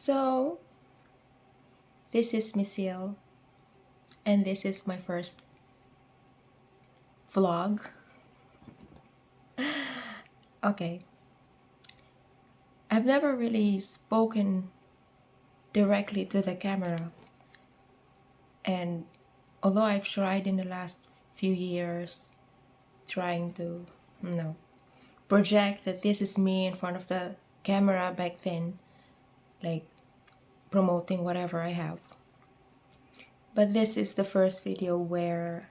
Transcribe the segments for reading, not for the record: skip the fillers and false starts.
So, this is Mecyll, and this is my first vlog. Okay, I've never really spoken directly to the camera, and although I've tried in the last few years trying to, project that this is me in front of the camera back then, like promoting whatever I have. But this is the first video where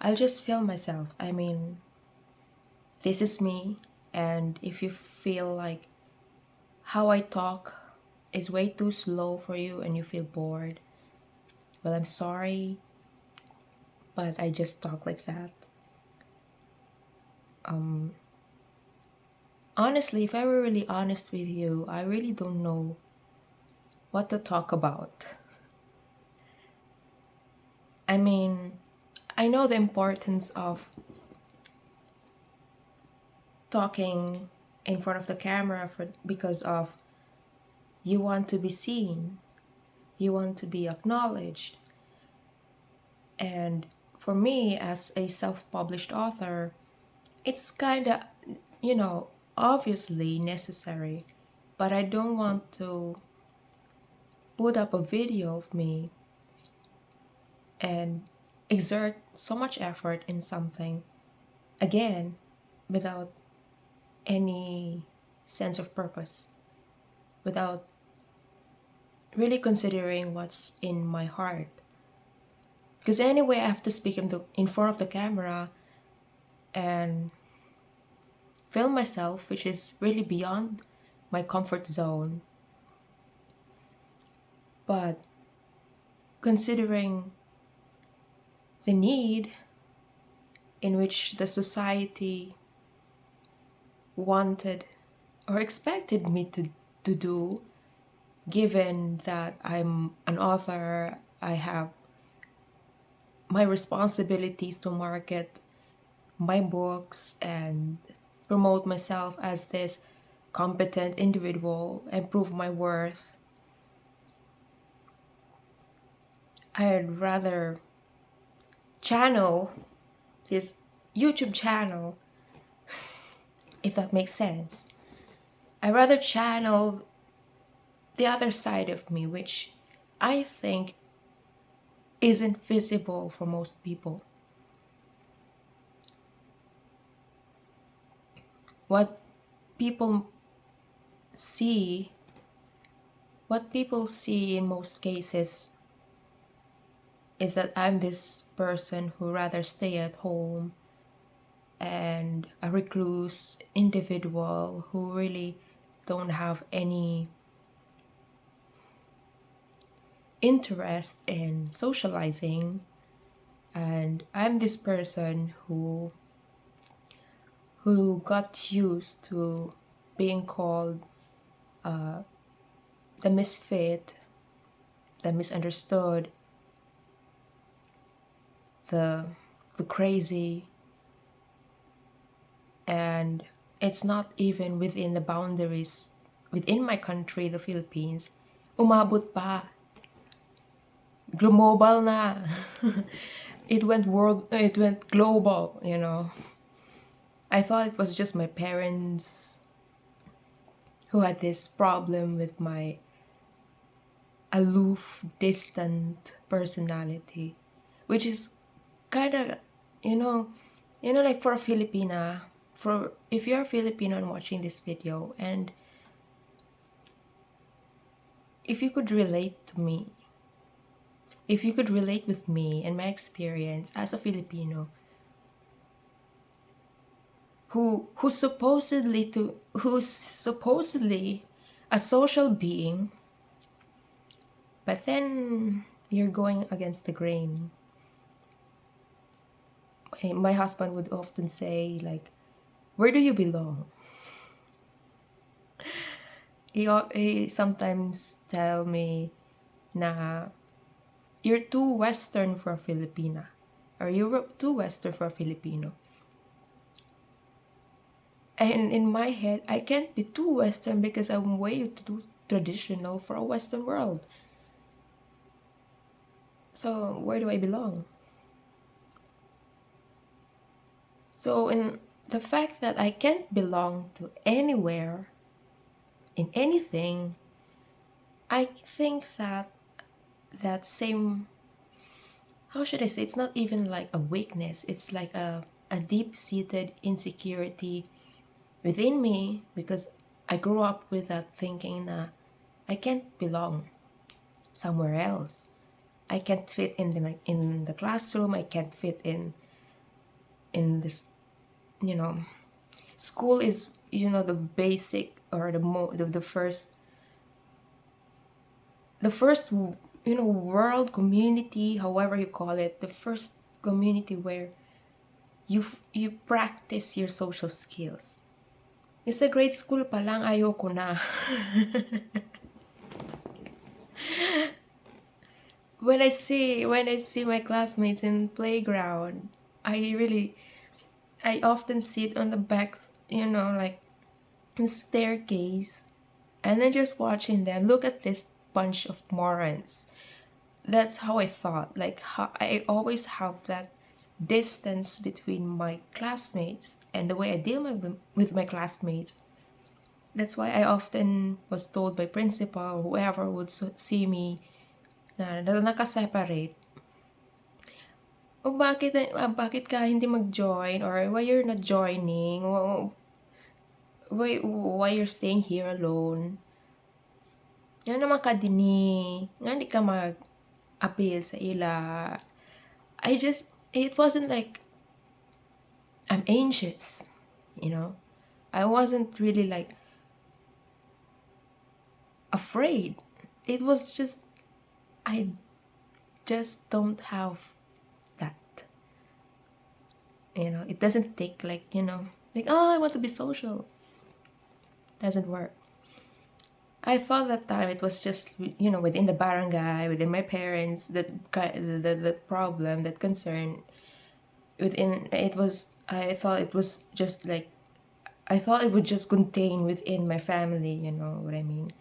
I'll just film myself. I mean, this is me, and if you feel like how I talk is way too slow for you and you feel bored, well, I'm sorry, but I just talk like that. Honestly, if I were really honest with you, I really don't know what to talk about. I mean, I know the importance of talking in front of the camera because of you want to be seen, you want to be acknowledged. And for me, as a self-published author, it's kind of, obviously necessary, but I don't want to put up a video of me and exert so much effort in something again without any sense of purpose, without really considering what's in my heart. Because anyway, I have to speak in front of the camera and film myself, which is really beyond my comfort zone. But considering the need in which the society wanted or expected me to do, given that I'm an author, I have my responsibilities to market my books and promote myself as this competent individual and prove my worth, I'd rather channel this YouTube channel, if that makes sense. I'd rather channel the other side of me, which I think isn't visible for most people. What people see in most cases is that I'm this person who rather stay at home and a recluse individual who really don't have any interest in socializing, and I'm this person who got used to being called the misfit, the misunderstood, the crazy, and it's not even within the boundaries within my country, the Philippines. Umabot pa. Global na. It went global, I thought it was just my parents who had this problem with my aloof, distant personality, which is kind of, like for a Filipina, if you're a Filipino and watching this video, and if you could relate to me, if you could relate with me and my experience as a Filipino who's supposedly a social being, but then you're going against the grain. My husband would often say, like, where do you belong? He sometimes tell me na you're too Western for a Filipina, or you're too Western for a Filipino. And in my head, I can't be too Western because I'm way traditional for a Western world. So where do I belong? So in the fact that I can't belong to anywhere in anything, I think that that same, how should I say, it's not even like a weakness, it's like a deep-seated insecurity within me, because I grew up with that thinking that I can't belong somewhere else. I can't fit in the classroom. I can't fit in this. You know, school is, the basic, or the first world community, however you call it, the first community where you practice your social skills. Yung sa grade school pa lang, ayoko na. When I see my classmates in playground, I often sit on the back, like in staircase, and then just watching them. Look at this bunch of morons. That's how I thought. Like, how I always have that distance between my classmates and the way I deal with my classmates. That's why I often was told by principal or whoever would see me na nakaseparate. O bakit ka hindi mag-join, or why you're not joining, o why you're staying here alone. Yan naman ka dini, nga hindi ka mag-appeal sa ila. It wasn't like I'm anxious, I wasn't really like afraid. It was just, I just don't have that. It doesn't take like, oh, I want to be social. Doesn't work. I thought that time it was just, within the barangay, within my parents, that problem, that concern, I thought it was just like, I thought it would just contain within my family, you know what I mean?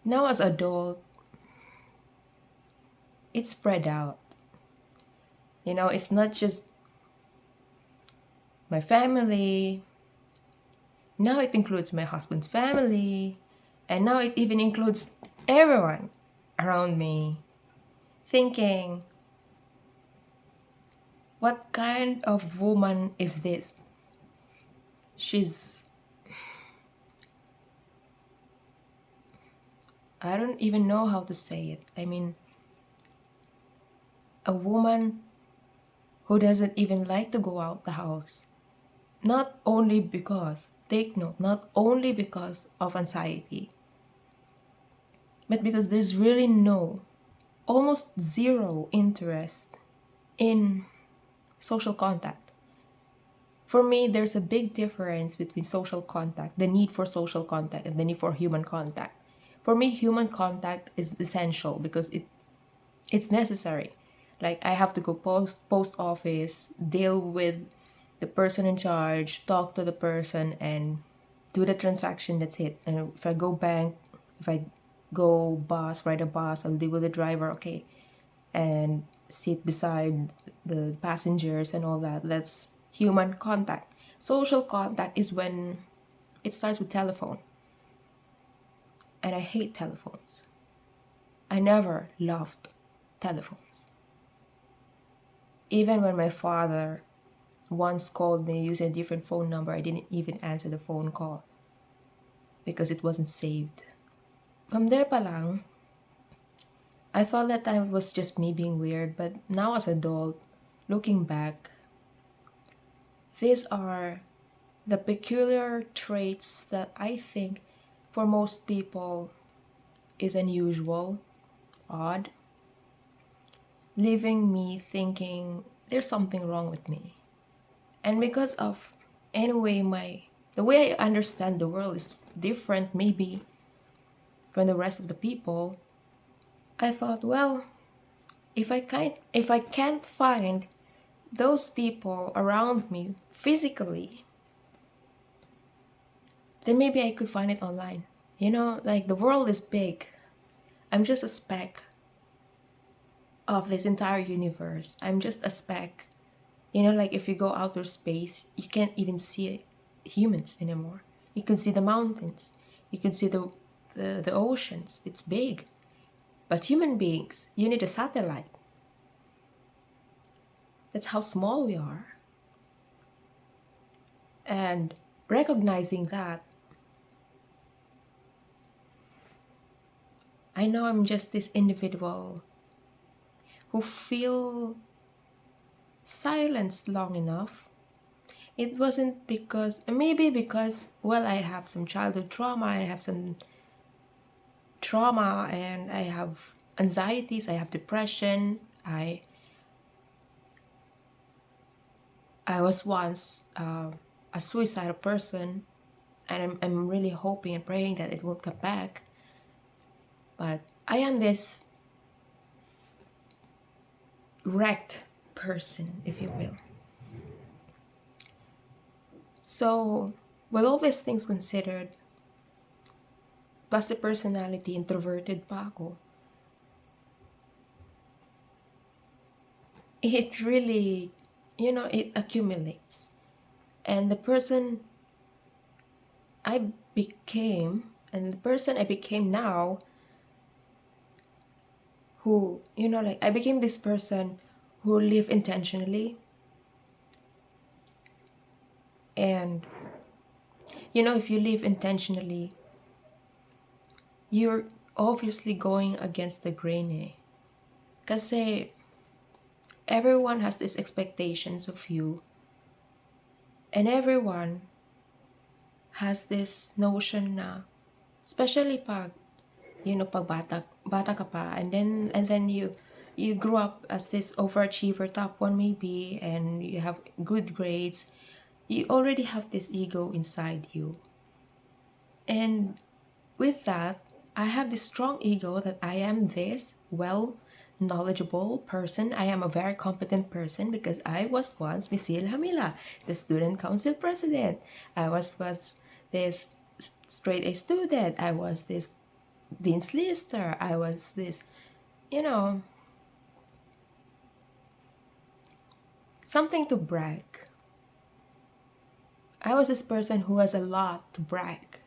Now as adult, it's spread out. It's not just my family. Now it includes my husband's family. And now it even includes everyone around me. Thinking, what kind of woman is this? I don't even know how to say it. I mean, a woman who doesn't even like to go out the house. Not only because, take note, not only because of anxiety, but because there's really almost zero interest in social contact. For me, there's a big difference between social contact, the need for social contact, and the need for human contact. For me, human contact is essential because it's necessary. Like, I have to go post office, deal with the person in charge, talk to the person, and do the transaction. That's it. And if I go bank, if I go ride a bus, I'll deal with the driver, okay, and sit beside the passengers and all that. That's human contact. Social contact is when it starts with telephone. And I hate telephones. I never loved telephones. Even when my father once called me using a different phone number, I didn't even answer the phone call because it wasn't saved. From there pa lang, I thought that time it was just me being weird, but now as an adult, looking back, these are the peculiar traits that I think for most people is unusual, odd, leaving me thinking there's something wrong with me. And because of, anyway, the way I understand the world is different maybe from the rest of the people, I thought, well, if I can't find those people around me physically, then maybe I could find it online. Like the world is big. I'm just a speck of this entire universe. I'm just a speck. Like if you go outer space, you can't even see humans anymore. You can see the mountains. You can see the oceans. It's big. But human beings, you need a satellite. That's how small we are. And recognizing that, I know I'm just this individual who feel silenced long enough. It wasn't because, maybe because, well, I have some childhood trauma, I have some trauma, and I have anxieties, I have depression. I was once a suicidal person, and I'm really hoping and praying that it will come back. But I am this wrecked person, if you will. So, with all these things considered, plus the personality, introverted pa ako, it really, it accumulates. And the person I became, and the person I became now, who, like I became this person who live intentionally. And, if you live intentionally, you're obviously going against the grain, eh? Kasi everyone has these expectations of you, and everyone has this notion na, especially pag, pag bata ka pa, and then you grew up as this overachiever, top one maybe, and you have good grades. You already have this ego inside you. And with that, I have this strong ego that I am this knowledgeable person. I am a very competent person because I was once Mecyll, the student council president. I was this straight A student. I was this dean's lister. I was this, you know, something to brag. I was this person who has a lot to brag.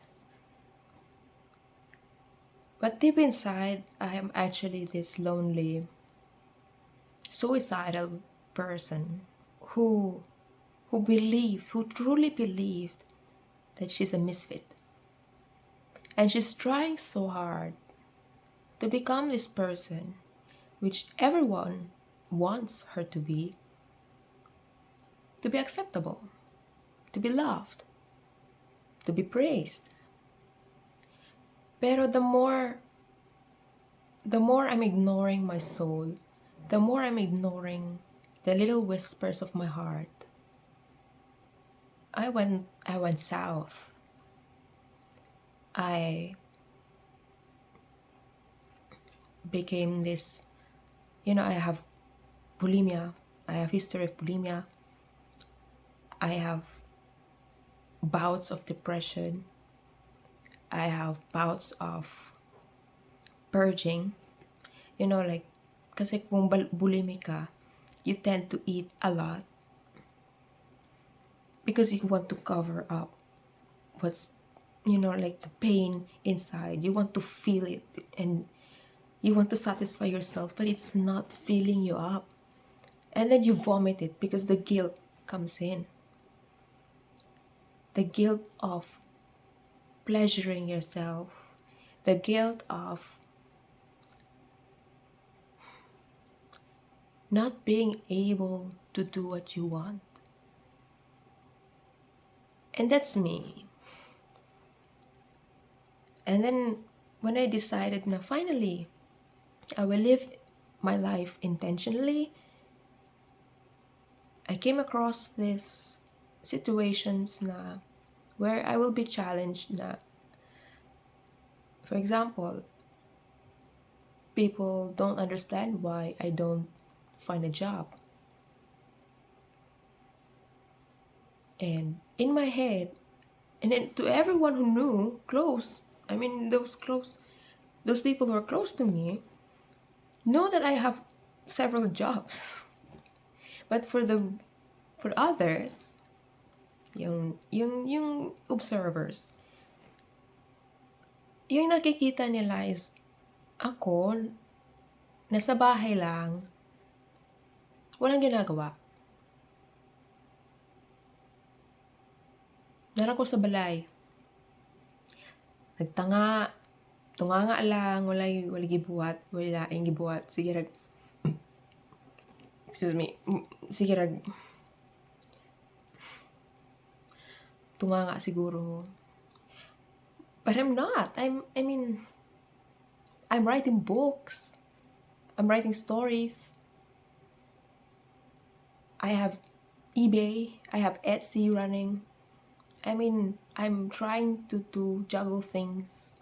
But deep inside, I am actually this lonely, suicidal person who who truly believed that she's a misfit. And she's trying so hard to become this person which everyone wants her to be acceptable, to be loved, to be praised. Pero the more I'm ignoring my soul, the more I'm ignoring the little whispers of my heart, I went south. I became this, I have bulimia. I have history of bulimia. I have bouts of depression. I have bouts of purging. Like, kasi kung bulimic ka, you tend to eat a lot because you want to cover up what's, like the pain inside. You want to feel it and you want to satisfy yourself, but it's not filling you up. And then you vomit it because the guilt comes in. The guilt of pleasuring yourself, the guilt of not being able to do what you want. And that's me. And then when I decided na finally, I will live my life intentionally, I came across these situations na where I will be challenged na, for example, people don't understand why I don't find a job. And in my head, and then to everyone who knew, close, I mean, those people who are close to me know that I have several jobs. But for others, yung observers, yung nakikita nila is ako, nasa bahay lang, walang ginagawa. Naran ko sa balay. Nagtanga, tunganga lang, wala gibuhat, wala ang gibuhat. Sige rag, excuse me, sige rag, tunganga siguro. But I'm not. I mean, I'm writing books. I'm writing stories. I have eBay. I have Etsy running. I mean, I'm trying to juggle things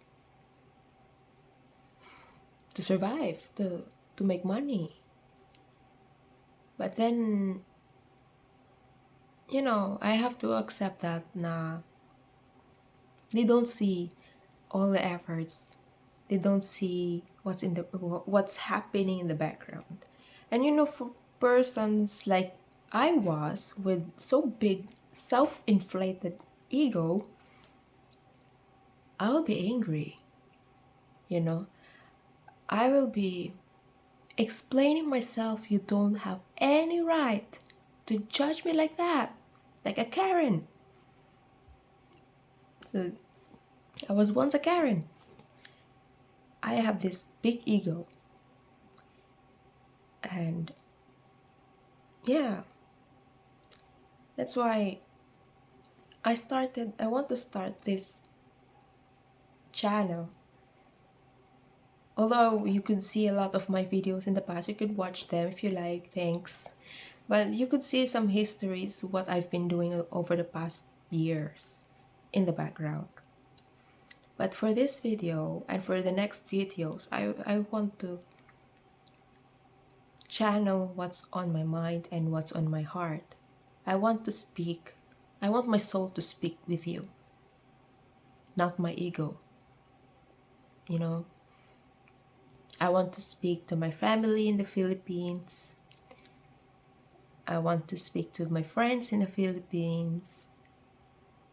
to survive, to make money. But then, I have to accept that they don't see all the efforts. They don't see what's happening in the background. And for persons like I was with so big self-inflated ego, I will be angry. I will be explaining myself, you don't have any right to judge me like that, like a Karen. So I was once a Karen. I have this big ego. And yeah, that's why I want to start this channel. Although you could see a lot of my videos in the past, you could watch them if you like, thanks. But you could see some histories, what I've been doing over the past years in the background. But for this video and for the next videos, I want to channel what's on my mind and what's on my heart. I want to speak. I want my soul to speak with you, not my ego. I want to speak to my family in the Philippines. I want to speak to my friends in the Philippines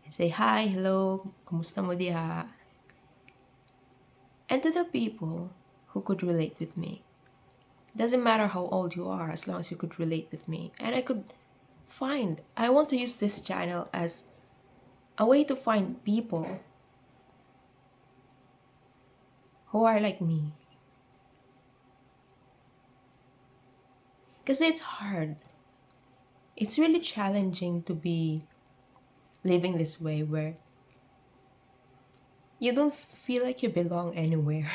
and say hi, hello, kumusta mo diha? And to the people who could relate with me. Doesn't matter how old you are, as long as you could relate with me. And I want to use this channel as a way to find people who are like me. Because it's hard. It's really challenging to be living this way where you don't feel like you belong anywhere.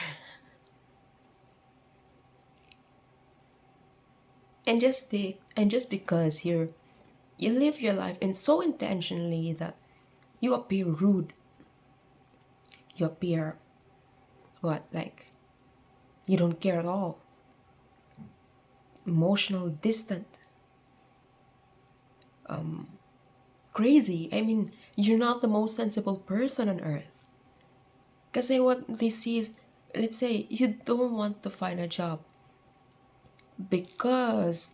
And just because you live your life and so intentionally that you appear rude. You appear like you don't care at all. Emotional, distant. Crazy. I mean, you're not the most sensible person on earth. Kasi what they see is, let's say, you don't want to find a job because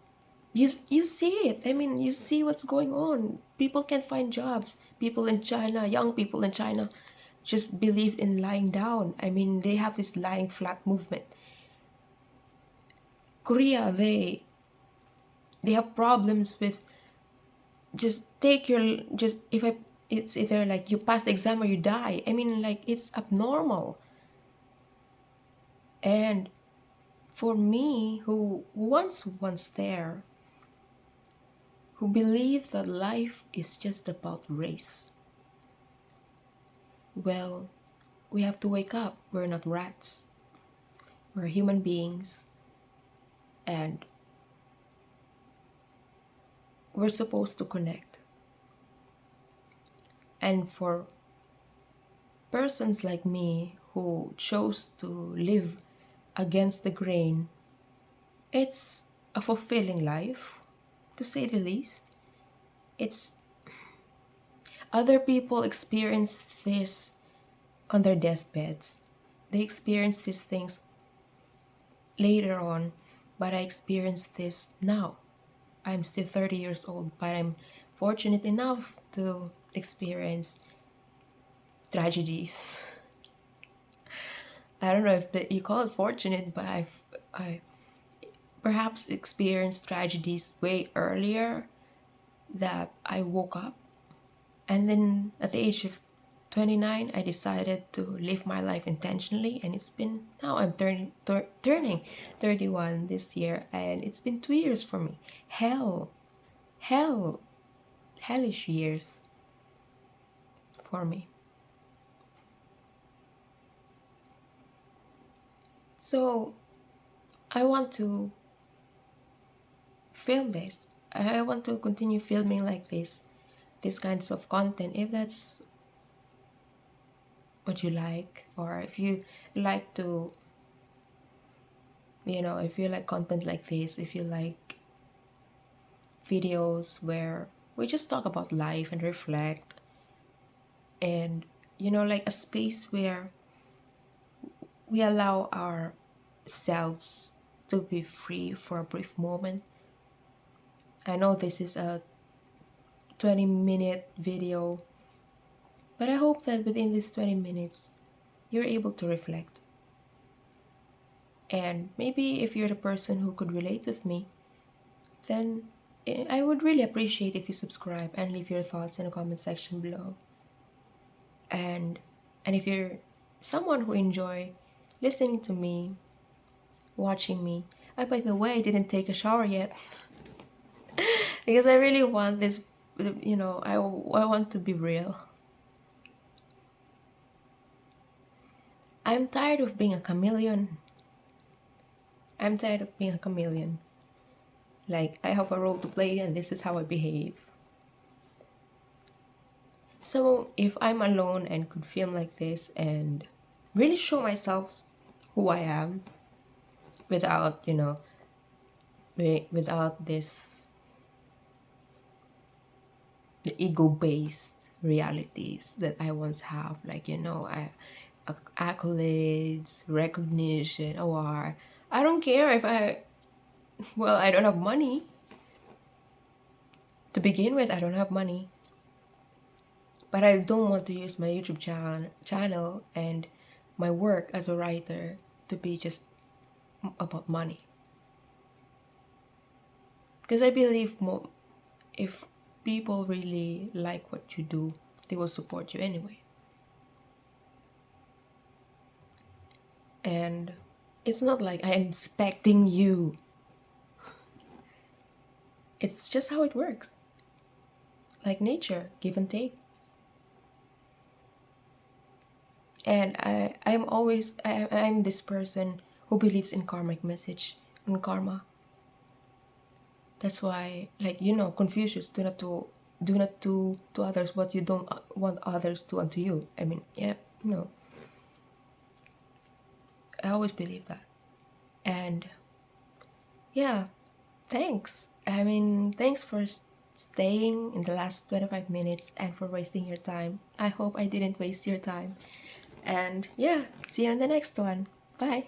you see it. I mean, you see what's going on. People can't find jobs. People in China, young people in China, just believed in lying down. I mean, they have this lying flat movement. Korea, they have problems with it's either like you pass the exam or you die. I mean, like, it's abnormal. And for me, who once there, who believe that life is just about race, well, we have to wake up. We're not rats. We're human beings. And we're supposed to connect. And for persons like me who chose to live against the grain, it's a fulfilling life, to say the least. It's other people experience this on their deathbeds. They experience these things later on, but I experienced this now. I'm still 30 years old, but I'm fortunate enough to experience tragedies. I don't know if you call it fortunate, but I perhaps experienced tragedies way earlier that I woke up. And then at the age of 29, I decided to live my life intentionally, and it's been, now I'm turning 31 this year, and it's been 2 years for me. Hell, hellish years for me. So I want to film this. I want to continue filming like this kinds of content, if that's what you like, or if you like to, if you like content like this, if you like videos where we just talk about life and reflect, and like a space where we allow ourselves to be free for a brief moment. I know this is a 20-minute video, but I hope that within these 20 minutes you're able to reflect. And maybe if you're the person who could relate with me, then I would really appreciate if you subscribe and leave your thoughts in the comment section below. And if you're someone who enjoy listening to me, watching me, by the way, I didn't take a shower yet because I really want this, I want to be real. I'm tired of being a chameleon. Like, I have a role to play and this is how I behave. So if I'm alone and could film like this and really show myself who I am without, without this, the ego-based realities that I once have, like, accolades, recognition, award. I don't care if I don't have money. To begin with, I don't have money. But I don't want to use my YouTube channel and my work as a writer to be just about money. Because I believe if people really like what you do, they will support you anyway. And it's not like I'm expecting you. It's just how it works. Like nature, give and take. And I'm this person who believes in karmic message, in karma. That's why, like, Confucius, do not do to others what you don't want others to unto you. I mean, yeah, I always believe that. And yeah, thanks. Thanks for staying in the last 25 minutes and for wasting your time. I hope I didn't waste your time. And yeah, see you in the next one. Bye.